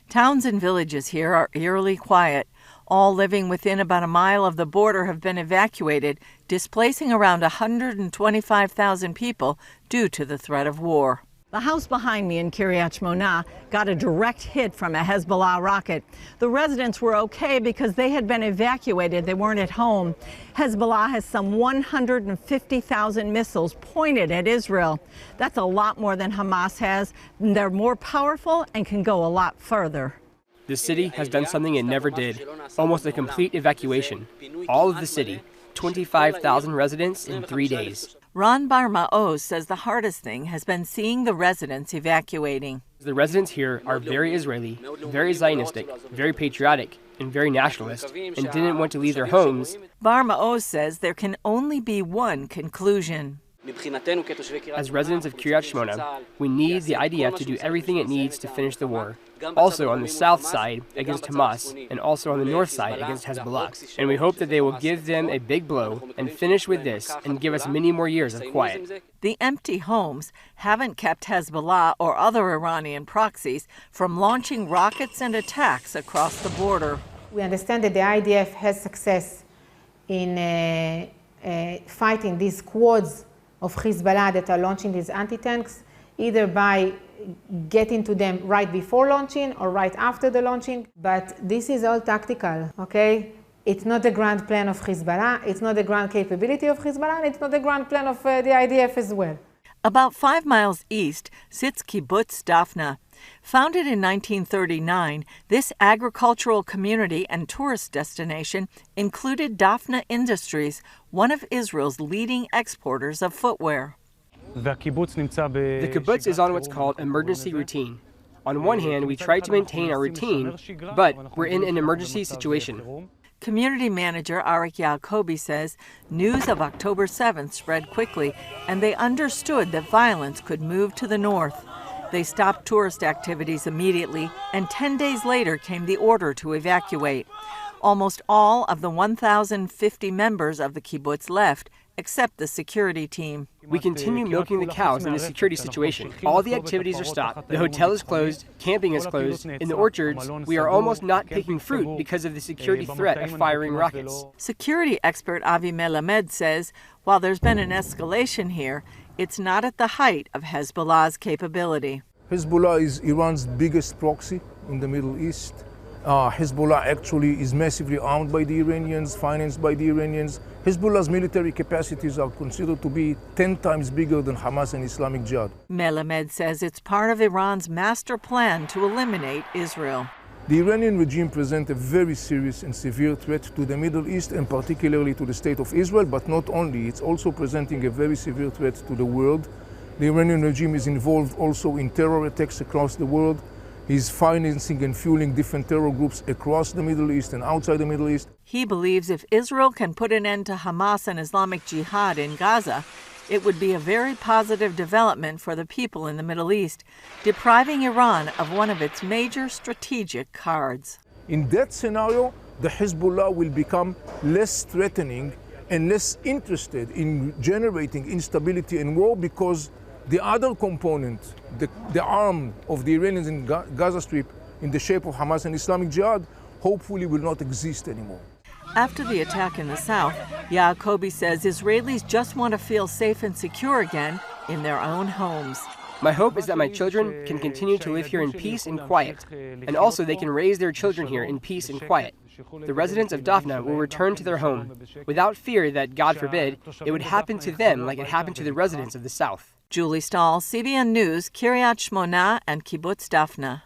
Towns and villages here are eerily quiet. All living within about a mile of the border have been evacuated, displacing around 125,000 people due to the threat of war. The house behind me in Kiryat Shmona got a direct hit from a Hezbollah rocket. The residents were okay because they had been evacuated. They weren't at home. Hezbollah has some 150,000 missiles pointed at Israel. That's a lot more than Hamas has. They're more powerful and can go a lot further. The city has done something it never did, almost a complete evacuation. All of the city, 25,000 residents in 3 days. Ron Bar-Maoz says the hardest thing has been seeing the residents evacuating. The residents here are very Israeli, very Zionistic, very patriotic, and very nationalist, and didn't want to leave their homes. Bar-Maoz says there can only be one conclusion. As residents of Kiryat Shmona, we need the IDF to do everything it needs to finish the war. Also on the south side against Hamas, and also on the north side against Hezbollah. And we hope that they will give them a big blow and finish with this and give us many more years of quiet. The empty homes haven't kept Hezbollah or other Iranian proxies from launching rockets and attacks across the border. We understand that the IDF has success in fighting these squads of Hezbollah that are launching these anti-tanks, either by getting to them right before launching or right after the launching. But this is all tactical, okay? It's not the grand plan of Hezbollah, it's not the grand capability of Hezbollah, and it's not the grand plan of the IDF as well. About 5 miles east sits Kibbutz Dafna. Founded in 1939, this agricultural community and tourist destination included Dafna Industries, one of Israel's leading exporters of footwear. The kibbutz is on what's called emergency routine. On one hand, we try to maintain our routine, but we're in an emergency situation. Community manager Arik Yacobi says news of October 7th spread quickly, and they understood that violence could move to the north. They stopped tourist activities immediately, and 10 days later came the order to evacuate. Almost all of the 1,050 members of the kibbutz left, except the security team. We continue milking the cows in the security situation. All the activities are stopped. The hotel is closed, camping is closed. In the orchards, we are almost not picking fruit because of the security threat of firing rockets. Security expert Avi Melamed says while there's been an escalation here, it's not at the height of Hezbollah's capability. Hezbollah is Iran's biggest proxy in the Middle East. Hezbollah actually is massively armed by the Iranians, financed by the Iranians. Hezbollah's military capacities are considered to be 10 times bigger than Hamas and Islamic Jihad. Melamed says it's part of Iran's master plan to eliminate Israel. The Iranian regime presents a very serious and severe threat to the Middle East and particularly to the state of Israel, but not only, it's also presenting a very severe threat to the world. The Iranian regime is involved also in terror attacks across the world. He's financing and fueling different terror groups across the Middle East and outside the Middle East. He believes if Israel can put an end to Hamas and Islamic Jihad in Gaza, it would be a very positive development for the people in the Middle East, depriving Iran of one of its major strategic cards. In that scenario, the Hezbollah will become less threatening and less interested in generating instability and war because the other component, the arm of the Iranians in Gaza Strip in the shape of Hamas and Islamic Jihad, hopefully will not exist anymore. After the attack in the south, Yacobi says Israelis just want to feel safe and secure again in their own homes. My hope is that my children can continue to live here in peace and quiet, and also they can raise their children here in peace and quiet. The residents of Dafna will return to their home, without fear that, God forbid, it would happen to them like it happened to the residents of the south. Julie Stahl, CBN News, Kiryat Shmona and Kibbutz Dafna.